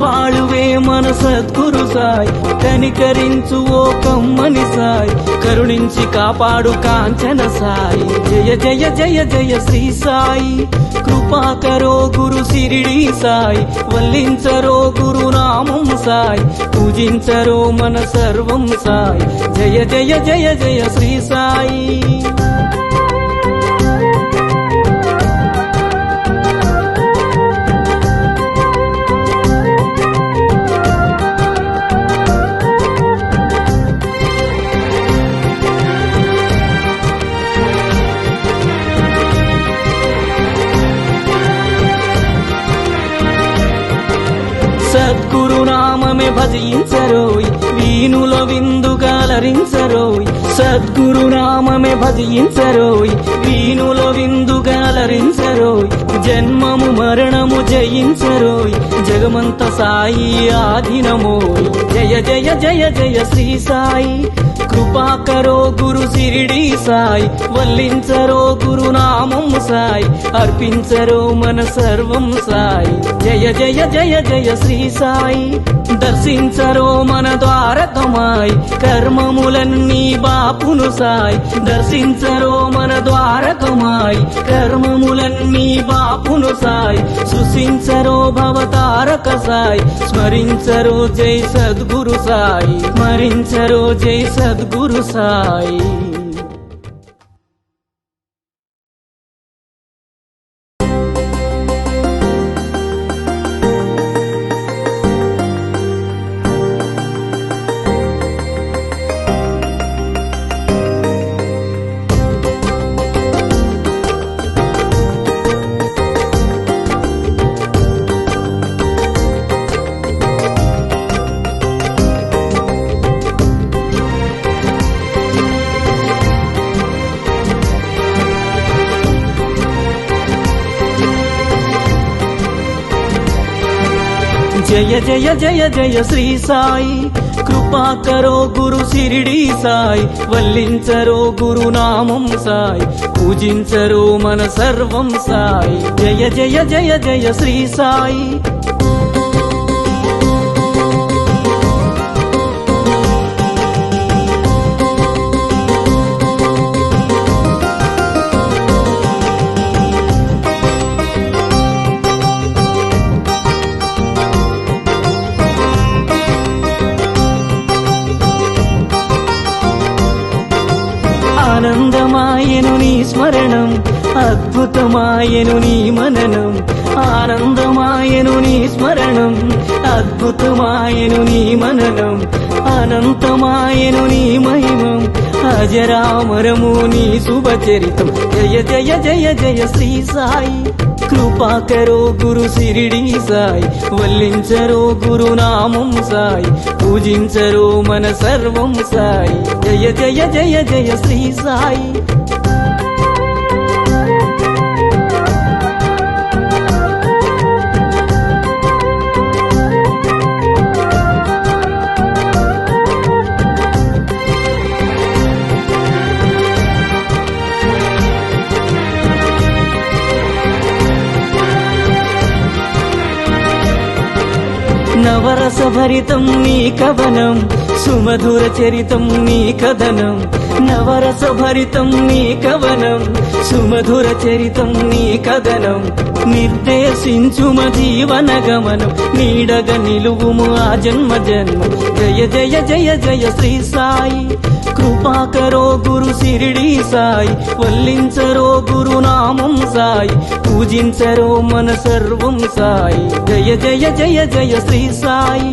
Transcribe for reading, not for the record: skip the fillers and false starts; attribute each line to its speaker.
Speaker 1: వాడువే మన సద్గురు సాయి, కనికరించు ఓ కమ్మని సాయి, కరుణించి కాపాడు కాంచన సాయి. జయ జయ జయ జయ శ్రీ సాయి, కృపాకరో గురు సిరిడి సాయి, వల్లించరో గురు నామం సాయి, పూజించరో మన సర్వం సాయి. జయ జయ జయ జయ శ్రీ సాయి. సద్గురు నామమే భజించరోయ్, వీణుల విందుగాలరించరోయ్. సద్గురు నామమే భజించరోయ్, వీణుల విందుగాలరించరోయ్. జన్మము మరణము జయించరోయ్, జగమంత సాయి ఆధీనమోయ్. జయ జయ జయ జయ శ్రీ సాయి, కృపాకరో గురు సిరిడి సాయి, వల్లించరో గురు నామం సాయి, అర్పించరో మన సర్వం సాయి. జయ జయ జయ జయ శ్రీ సాయి, దర్శించరో మన ద్వారకమాయి, కర్మములన్నీ బాపును సాయి. దర్శించరో మన ద్వారకమాయి, కర్మములన్నీ బాపును సాయి. సృష్టించరో భవతారక సాయి, స్మరించరో జై సద్గురు సాయి, స్మరించరో జై సద్గురు సాయి. జయ జయ జయ జయ శ్రీ సాయి, కృపాకరో గురు సిరిడి సాయి, వల్లించరో గురు నామం సాయి, పూజించరో మన సర్వం సాయి. జయ జయ జయ జయ శ్రీ సాయి. ఆనందమాయను నీ స్మరణం, అద్భుతమాయను నీ మననం. ఆనందమాయను నీ స్మరణం, అద్భుతమాయను నీ మననం. అనంతమాయను నీ మహిమం, అజరామరము నీ శుభచరితం. జయ జయ జయ జయ శ్రీ సాయి, కృపాకరో గురు సిరిడి సాయి, వల్లించరో గురు నామం సాయి, పూజించరో మన సర్వం సాయి. జయ జయ జయ జయ శ్రీ సాయి. నవరస భరితం నీ కవనం, సుమధుర చరితం నీ కథనం. నవరస భరితం నీ కవనం, సుమధుర చరితం నీ కథనం. నిర్దేశించుమ జీవన గమనం, నీడగ నిలువుము ఆ జన్మ జన్మం. జయ జయ జయ జయ శ్రీ సాయి, కృపాకరో గురు సిరిడి సాయి, వల్లించరో గురు నామం సాయి, పూజించరో మన సర్వం సాయి. జయ జయ జయ జయ శ్రీ సాయి.